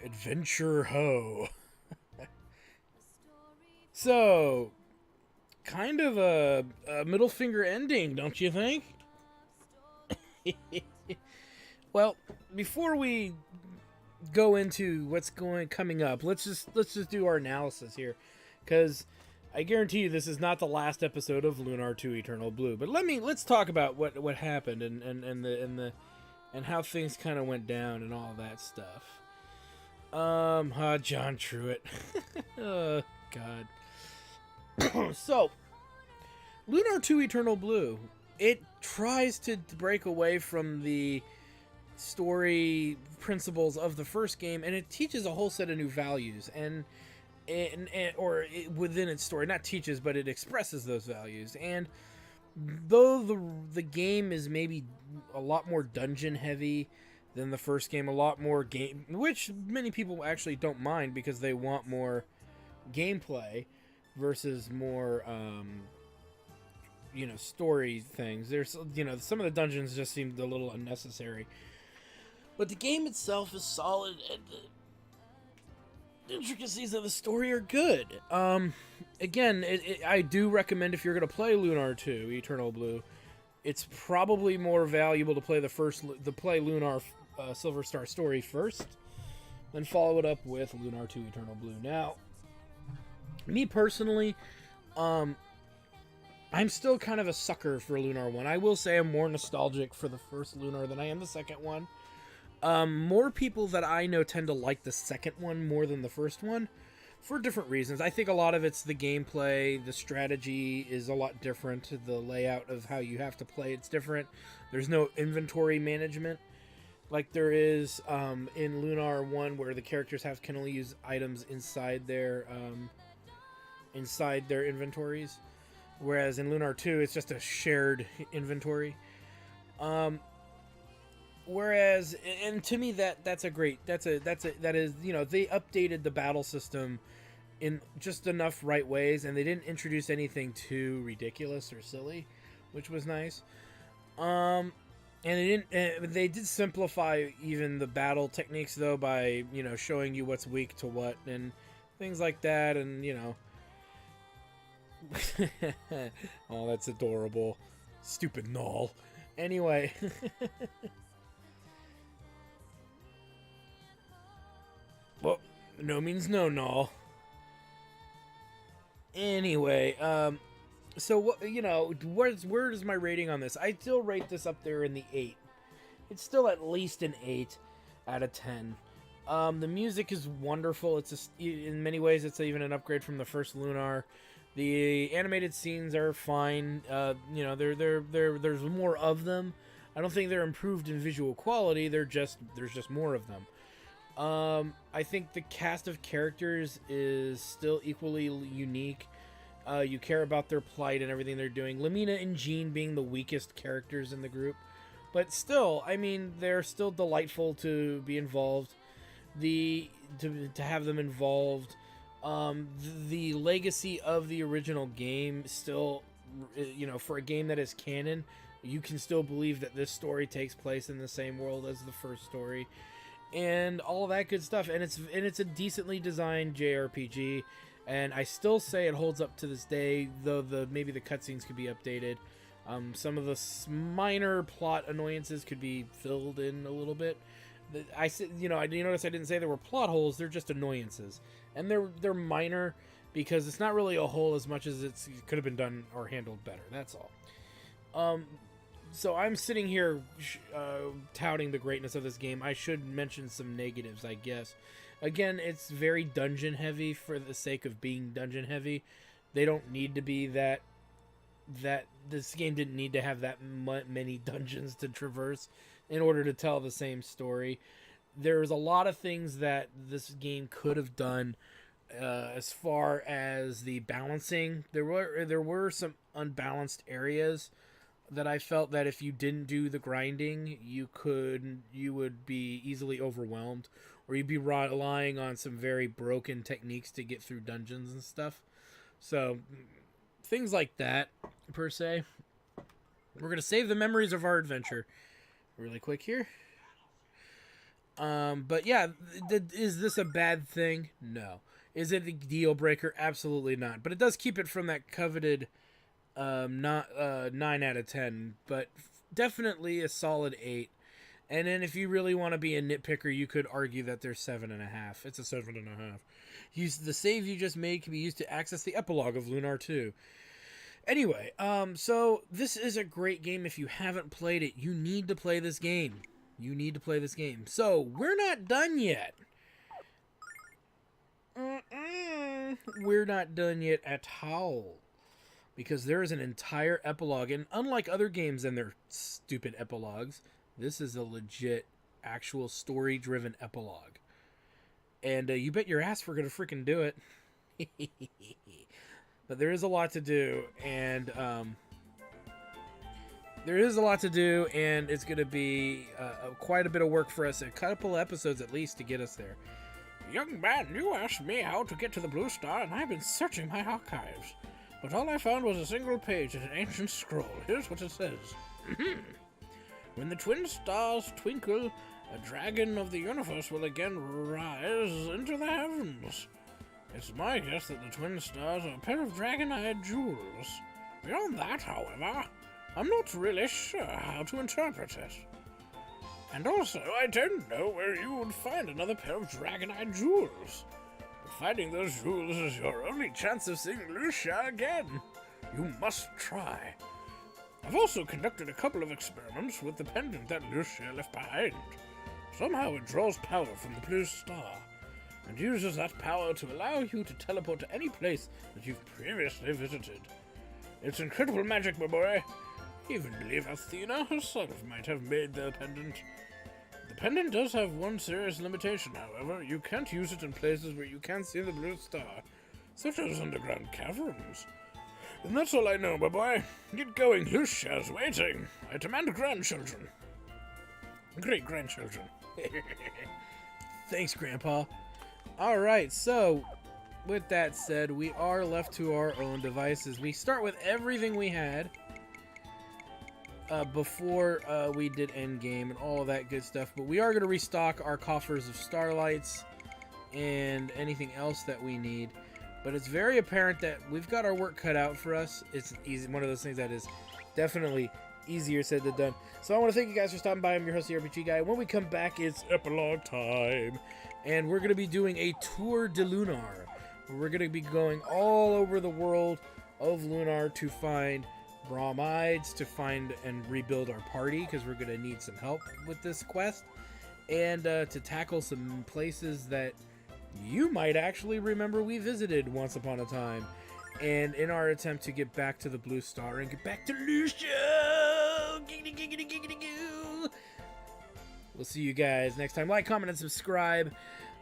Adventure Ho. So, kind of a middle finger ending, don't you think? Well, before we go into what's coming up, let's just do our analysis here, because I guarantee you this is not the last episode of Lunar 2 Eternal Blue. But let's talk about what happened and how things kind of went down and all that stuff. John Truitt. Oh God. So, Lunar 2 Eternal Blue, it tries to break away from the story principles of the first game, and it teaches a whole set of new values within its story. Not teaches, but it expresses those values. And though the game is maybe a lot more dungeon heavy than the first game, a lot more game, which many people actually don't mind because they want more gameplay versus more story things. There's some of the dungeons just seemed a little unnecessary, but the game itself is solid and the intricacies of the story are good. Again, I do recommend, if you're going to play Lunar 2 Eternal Blue, it's probably more valuable to play Lunar Silver Star Story first, then follow it up with Lunar 2 Eternal Blue. Now, me personally, I'm still kind of a sucker for Lunar 1. I will say I'm more nostalgic for the first Lunar than I am the second one. More people that I know tend to like the second one more than the first one for different reasons. I think a lot of it's the gameplay, the strategy is a lot different, the layout of how you have to play, it's different. There's no inventory management like there is in Lunar 1, where the characters can only use items inside their inventories, whereas in Lunar 2 it's just a shared inventory. Whereas, and to me that is, they updated the battle system in just enough right ways, and they didn't introduce anything too ridiculous or silly, which was nice. And they did simplify even the battle techniques though, by showing you what's weak to what and things like that, and oh, that's adorable, stupid Null. Anyway. No means no, no. Anyway, so what, you know, where is my rating on this? I still rate this up there in the 8. It's still at least an 8 out of 10. The music is wonderful. In many ways, it's even an upgrade from the first Lunar. The animated scenes are fine. You know, there's more of them. I don't think they're improved in visual quality. There's just more of them. I think the cast of characters is still equally unique. You care about their plight and everything they're doing. Lamina and Jean being the weakest characters in the group. But still, I mean, they're still delightful to be involved. To have them involved. The legacy of the original game still, you know, for a game that is canon, you can still believe that this story takes place in the same world as the first story. And all of that good stuff. And it's a decently designed JRPG. And I still say it holds up to this day, though maybe the cutscenes could be updated. Some of the minor plot annoyances could be filled in a little bit. You notice I didn't say there were plot holes. They're just annoyances, and they're minor because it's not really a hole as much as it could have been done or handled better. That's all. So I'm sitting here touting the greatness of this game. I should mention some negatives, I guess. Again, it's very dungeon heavy for the sake of being dungeon heavy. They don't need to be that this game didn't need to have that many dungeons to traverse in order to tell the same story. There's a lot of things that this game could have done as far as the balancing. There were some unbalanced areas that I felt that if you didn't do the grinding, you would be easily overwhelmed, or you'd be relying on some very broken techniques to get through dungeons and stuff. So things like that, per se. We're going to save the memories of our adventure really quick here. But yeah, is this a bad thing? No. Is it a deal breaker? Absolutely not. But it does keep it from that coveted 9 out of 10, but definitely a solid 8. And then if you really want to be a nitpicker, you could argue that there's 7.5. It's a 7.5. The save you just made can be used to access the epilogue of Lunar 2. Anyway, so this is a great game. If you haven't played it, you need to play this game. You need to play this game. So, we're not done yet. We're not done yet at all. Because there is an entire epilogue. And unlike other games and their stupid epilogues, this is a legit, actual story-driven epilogue. And you bet your ass we're going to freaking do it. But there is a lot to do, and it's going to be quite a bit of work for us, a couple episodes at least to get us there. Young man, you asked me how to get to the Blue Star, and I've been searching my archives. But all I found was a single page in an ancient scroll. Here's what it says. When the twin stars twinkle, a dragon of the universe will again rise into the heavens. It's my guess that the twin stars are a pair of dragon-eyed jewels. Beyond that, however, I'm not really sure how to interpret it. And also, I don't know where you would find another pair of dragon-eyed jewels. But finding those jewels is your only chance of seeing Lucia again. You must try. I've also conducted a couple of experiments with the pendant that Lucia left behind. Somehow it draws power from the Blue Star, and uses that power to allow you to teleport to any place that you've previously visited. It's incredible magic, my boy. I even believe Athena herself might have made the pendant. The pendant does have one serious limitation, however. You can't use it in places where you can't see the Blue Star, such as underground caverns. And that's all I know, my boy. Get going, Lucia's waiting. I demand grandchildren. Great-grandchildren. Thanks, Grandpa. Alright, so, with that said, we are left to our own devices. We start with everything we had before we did Endgame and all of that good stuff. But we are going to restock our coffers of Starlights and anything else that we need. But it's very apparent that we've got our work cut out for us. It's easy, one of those things that is definitely easier said than done. So I want to thank you guys for stopping by. I'm your host, the RPG Guy. When we come back, it's epilogue time. and we're going to be doing a tour de Lunar. We're going to be going all over the world of Lunar to find bromides, to find and rebuild our party, because we're going to need some help with this quest, and to tackle some places that you might actually remember we visited once upon a time. And in our attempt to get back to the Blue Star and get back to Lucia, giggity, giggity, giggity, goo. We'll see you guys next time. Like, comment, and subscribe.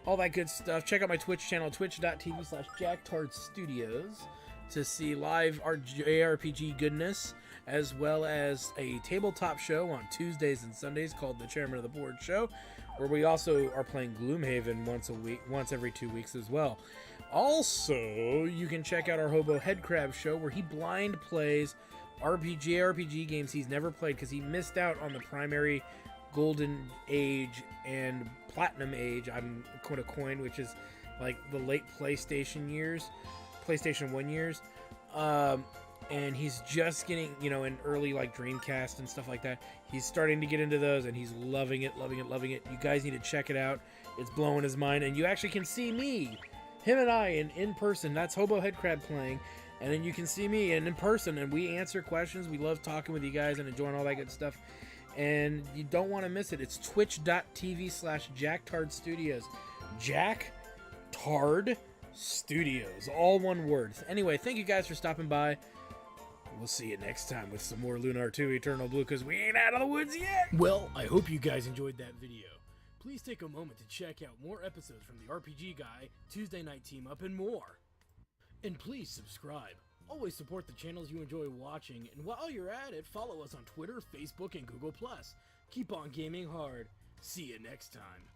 All that good stuff. Check out my Twitch channel, twitch.tv/JackTardStudios, to see live JRPG goodness, as well as a tabletop show on Tuesdays and Sundays called the Chairman of the Board Show, where we also are playing Gloomhaven once every 2 weeks as well. Also, you can check out our Hobo Headcrab show, where he blind plays JRPG games he's never played because he missed out on the primary Golden Age and Platinum Age, I'm going to coin, which is like the late PlayStation 1 years. And he's just getting, in early like Dreamcast and stuff like that. He's starting to get into those, and he's loving it. You guys need to check it out. It's blowing his mind, and you actually can see him and I in person. That's Hobo Headcrab playing, and then you can see me in person, and we answer questions. We love talking with you guys and enjoying all that good stuff, and you don't want to miss it. It's twitch.tv/JackTardStudios. Jack Tard Studios, all one word. Anyway, thank you guys for stopping by. We'll see you next time with some more Lunar 2 Eternal Blue, because we ain't out of the woods yet. Well, I hope you guys enjoyed that video. Please take a moment to check out more episodes from the RPG Guy, Tuesday Night Team Up, and more. And please subscribe. Always support the channels you enjoy watching, and while you're at it, follow us on Twitter, Facebook, and Google+. Keep on gaming hard. See you next time.